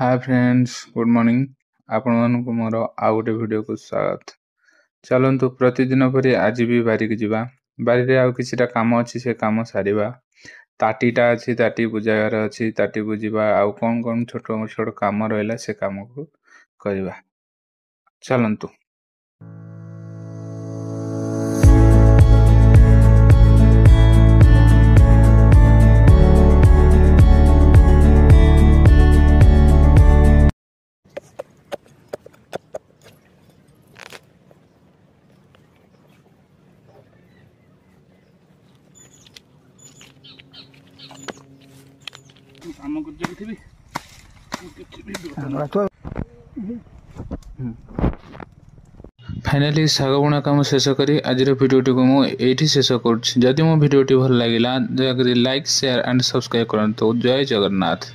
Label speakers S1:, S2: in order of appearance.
S1: Hi friends good morning आपण मानकु मोर आउ गोटे वीडियो को स्वागत। चलंतु प्रतिदिन परि आज भी बारी की जीवा बारी रे आउ किछिटा काम अछि से काम सारिबा। ताटीटा अछि ताटी बुझायर अछि ताटी बुझिबा आउ कोन कोन छोट छोट काम रहला से काम को करबा। चलंतु काम करथि फाइनली साग बुणा काम शेष करी आज भिडियोटी को मुझे शेष करुँच। जदि मो भिडियोटी भल लगिला दया लाइक शेयर एंड सब्सक्राइब करंतु। जय जगन्नाथ।